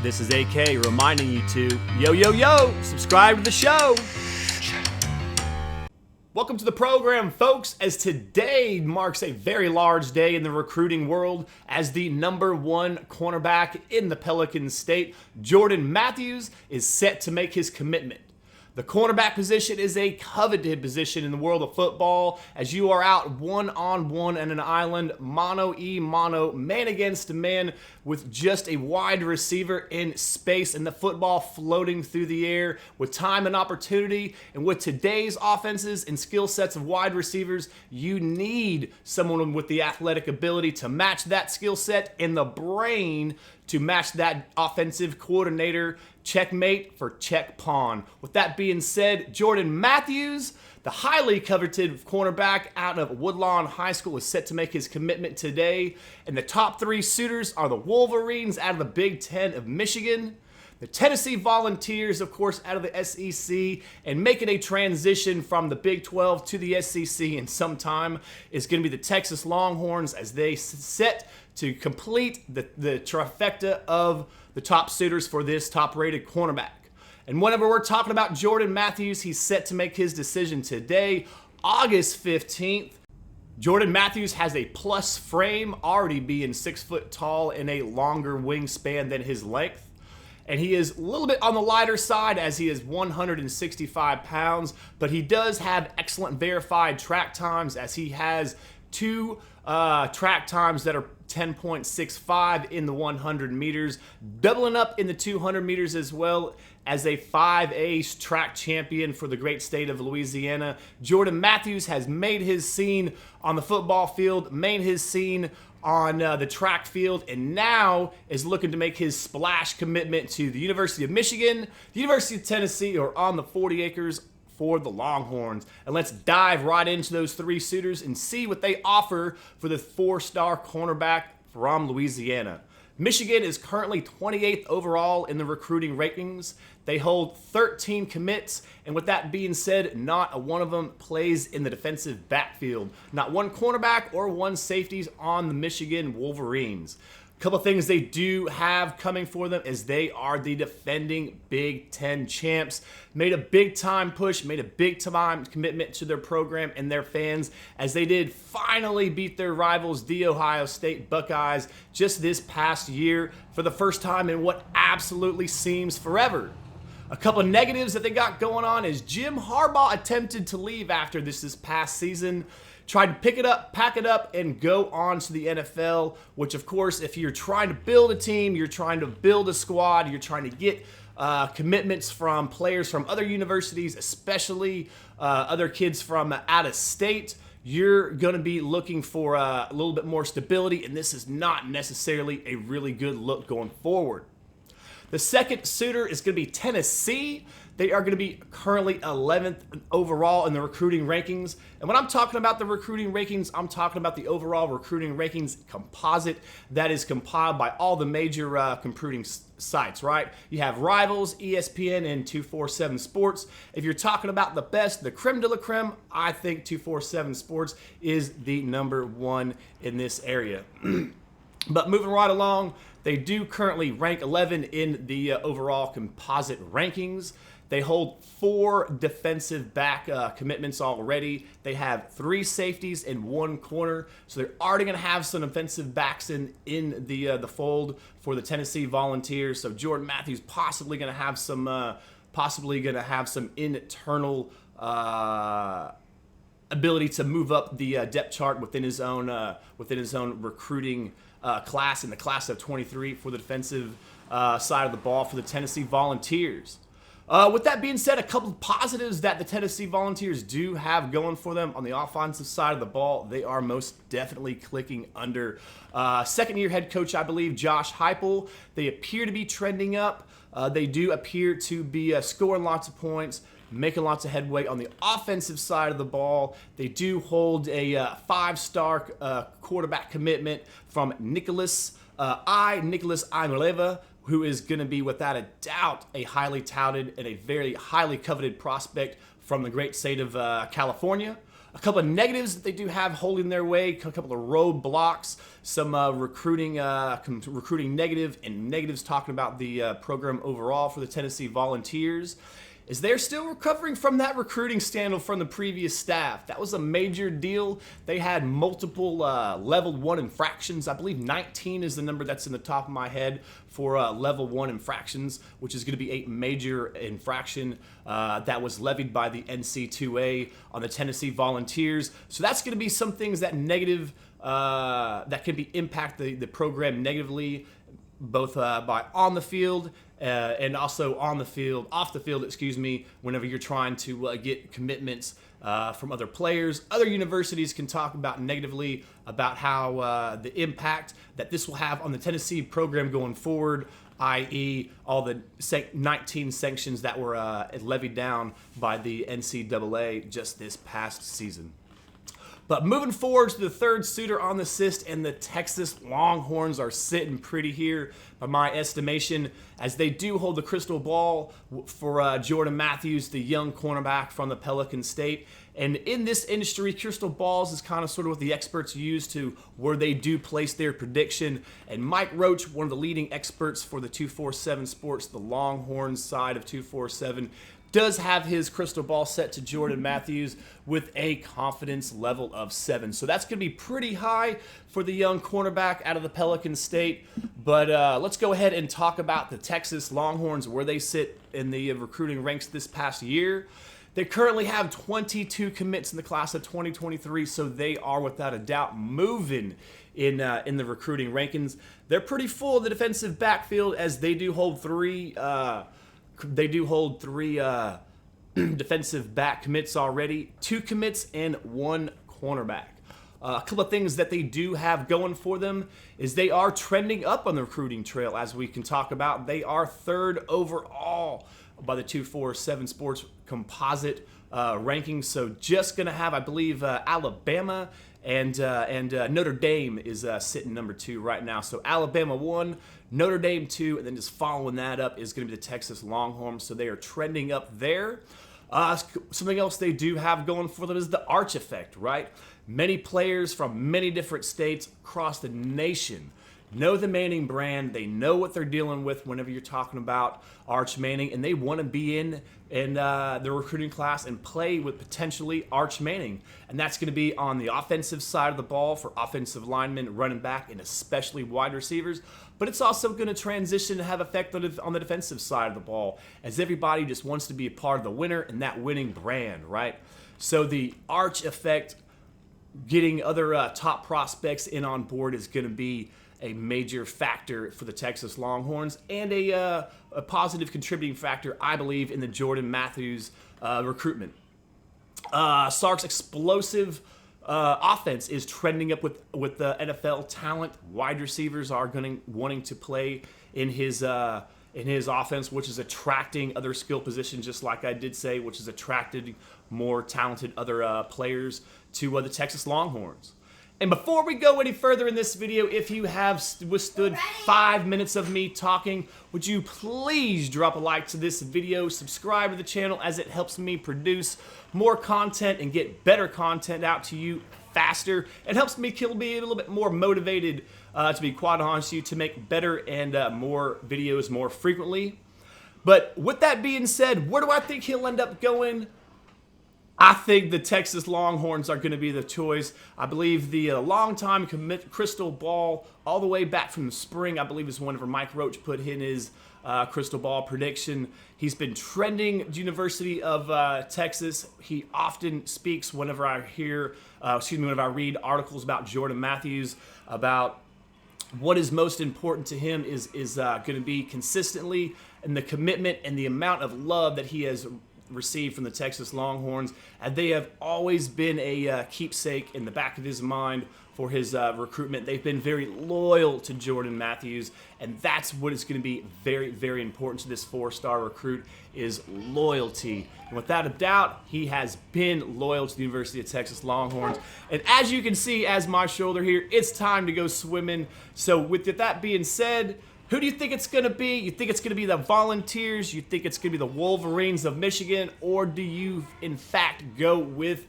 This is AK reminding you to, yo, subscribe to the show. Welcome to the program, folks, as today marks a very large day in the recruiting world as the number one cornerback in the Pelican State, Jordan Matthews, is set to make his commitment. The cornerback position is a coveted position in the world of football as you are out one-on-one in an island, mano-a-mano, man against man with just a wide receiver in space and the football floating through the air with time and opportunity. And with today's offenses and skill sets of wide receivers, you need someone with the athletic ability to match that skill set and the brain to match that offensive coordinator. Checkmate for check pawn. With that being said, Jordan Matthews, the highly coveted cornerback out of Woodlawn High School, is set to make his commitment today. And the top three suitors are the Wolverines out of the Big Ten of Michigan, the Tennessee Volunteers, of course, out of the SEC, and making a transition from the Big 12 to the SEC in some time is going to be the Texas Longhorns as they set to complete the trifecta of the top suitors for this top-rated cornerback. And whenever we're talking about Jordan Matthews, he's set to make his decision today, August 15th. Jordan Matthews has a plus frame, already being 6 foot tall and a longer wingspan than his length. And he is a little bit on the lighter side as he is 165 pounds, but he does have excellent verified track times as he has two track times that are 10.65 in the 100 meters, doubling up in the 200 meters as well as a 5A track champion for the great state of Louisiana. Jordan Matthews has made his scene on the football field, made his scene on the track field, and now is looking to make his splash commitment to the University of Michigan, the University of Tennessee, or on the 40 acres for the Longhorns. And let's dive right into those three suitors and see what they offer for the four-star cornerback from Louisiana. Michigan is currently 28th overall in the recruiting rankings. They hold 13 commits, and with that being said, not a one of them plays in the defensive backfield. Not one cornerback or one safeties on the Michigan Wolverines. A couple things they do have coming for them is they are the defending Big Ten champs. Made a big time push, made a big time commitment to their program and their fans as they did finally beat their rivals, the Ohio State Buckeyes, just this past year for the first time in what absolutely seems forever. A couple of negatives that they got going on is Jim Harbaugh attempted to leave after this past season. Tried to pick it up, pack it up, and go on to the NFL, which, of course, if you're trying to build a team, you're trying to build a squad, you're trying to get commitments from players from other universities, especially other kids from out of state, you're going to be looking for a little bit more stability, and this is not necessarily a really good look going forward. The second suitor is going to be Tennessee. They are going to be currently 11th overall in the recruiting rankings. And when I'm talking about the recruiting rankings, I'm talking about the overall recruiting rankings composite that is compiled by all the major recruiting sites, right? You have Rivals, ESPN, and 247 Sports. If you're talking about the best, the creme de la creme, I think 247 Sports is the number one in this area. But moving right along, they do currently rank 11 in the overall composite rankings. They hold 4 defensive back commitments already. They have 3 safeties and 1 corner. So they're already going to have some defensive backs in the fold for the Tennessee Volunteers. So Jordan Matthews possibly going to have some internal ability to move up the depth chart within his own recruiting class in the class of 23 for the defensive side of the ball for the Tennessee Volunteers. With that being said, a couple of positives that the Tennessee Volunteers do have going for them on the offensive side of the ball. They are most definitely clicking under second-year head coach, I believe, Josh Heupel. They appear to be trending up. They do appear to be scoring lots of points, making lots of headway on the offensive side of the ball. They do hold a 5-star quarterback commitment from Nicholas Imoleva, who is going to be, without a doubt, a highly touted and a very highly coveted prospect from the great state of California. A couple of negatives that they do have holding their way, a couple of roadblocks, some recruiting negative and negatives talking about the program overall for the Tennessee Volunteers, is they're still recovering from that recruiting scandal from the previous staff. That was a major deal. They had multiple level 1 infractions. I believe 19 is the number that's in the top of my head for level 1 infractions, which is going to be a major infraction that was levied by the NC2A on the Tennessee Volunteers. So that's going to be some things that negative that can be impact the program negatively, both by on the field and also off the field, excuse me, whenever you're trying to get commitments from other players. Other universities can talk about negatively about how the impact that this will have on the Tennessee program going forward, i.e. all the 19 sanctions that were levied down by the NCAA just this past season. But moving forward to the third suitor on the cyst, and the Texas Longhorns are sitting pretty here by my estimation, as they do hold the crystal ball for Jordan Matthews, the young cornerback from the Pelican State. And in this industry, crystal balls is kind of sort of what the experts use to where they do place their prediction. And Mike Roach, one of the leading experts for the 247 Sports, the Longhorns side of 247, does have his crystal ball set to Jordan Matthews with a confidence level of 7. So that's going to be pretty high for the young cornerback out of the Pelican State. But let's go ahead and talk about the Texas Longhorns, where they sit in the recruiting ranks this past year. They currently have 22 commits in the class of 2023, so they are without a doubt moving in the recruiting rankings. They're pretty full of the defensive backfield, as they do hold three defensive back commits already, 2 commits and 1 cornerback. A couple of things that they do have going for them is they are trending up on the recruiting trail, as we can talk about. They are 3rd overall by the 247 Sports composite rankings. So just going to have, I believe, Alabama and Notre Dame is sitting number 2 right now. So Alabama 1, Notre Dame 2, and then just following that up is going to be the Texas Longhorns. So they are trending up there. Something else they do have going for them is the arch effect, right? Many players from many different states across the nation know the Manning brand. They know what they're dealing with whenever you're talking about Arch Manning, and they want to be in the recruiting class and play with potentially Arch Manning. And that's going to be on the offensive side of the ball for offensive linemen, running back, and especially wide receivers. But it's also going to transition and have effect on the defensive side of the ball, as everybody just wants to be a part of the winner and that winning brand, right? So the Arch effect, getting other top prospects in on board, is going to be a major factor for the Texas Longhorns, and a positive contributing factor, I believe, in the Jordan Matthews recruitment. Sark's explosive offense is trending up with the NFL talent. Wide receivers are wanting to play in his offense, which is attracting other skill positions, just like I did say, which is attracting more talented other players to the Texas Longhorns. And before we go any further in this video, if you have withstood 5 minutes of me talking, would you please drop a like to this video, subscribe to the channel, as it helps me produce more content and get better content out to you faster. It helps me be a little bit more motivated, to be quite honest with you, to make better and more videos more frequently. But with that being said, where do I think he'll end up going? I think the Texas Longhorns are going to be the choice. I believe the long-time commit crystal ball, all the way back from the spring, I believe is whenever Mike Roach put in his crystal ball prediction. He's been trending at the University of Texas. He often speaks whenever I read articles about Jordan Matthews, about what is most important to him is going to be consistently, and the commitment and the amount of love that he has received from the Texas Longhorns, and they have always been a keepsake in the back of his mind for his recruitment. They've been very loyal to Jordan Matthews, and that's what is going to be very, very important to this 4-star recruit, is loyalty. And without a doubt, he has been loyal to the University of Texas Longhorns. And as you can see, as my shoulder here, it's time to go swimming. So with that being said, Who do you think it's going to be? You think it's going to be the Volunteers? You think it's going to be the Wolverines of Michigan? Or do you, in fact, go with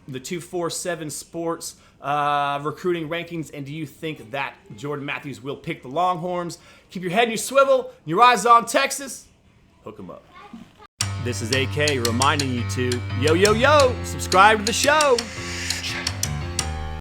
the 247 Sports recruiting rankings? And do you think that Jordan Matthews will pick the Longhorns? Keep your head in your swivel, your eyes on Texas. Hook 'em up. This is AK reminding you to, yo, subscribe to the show.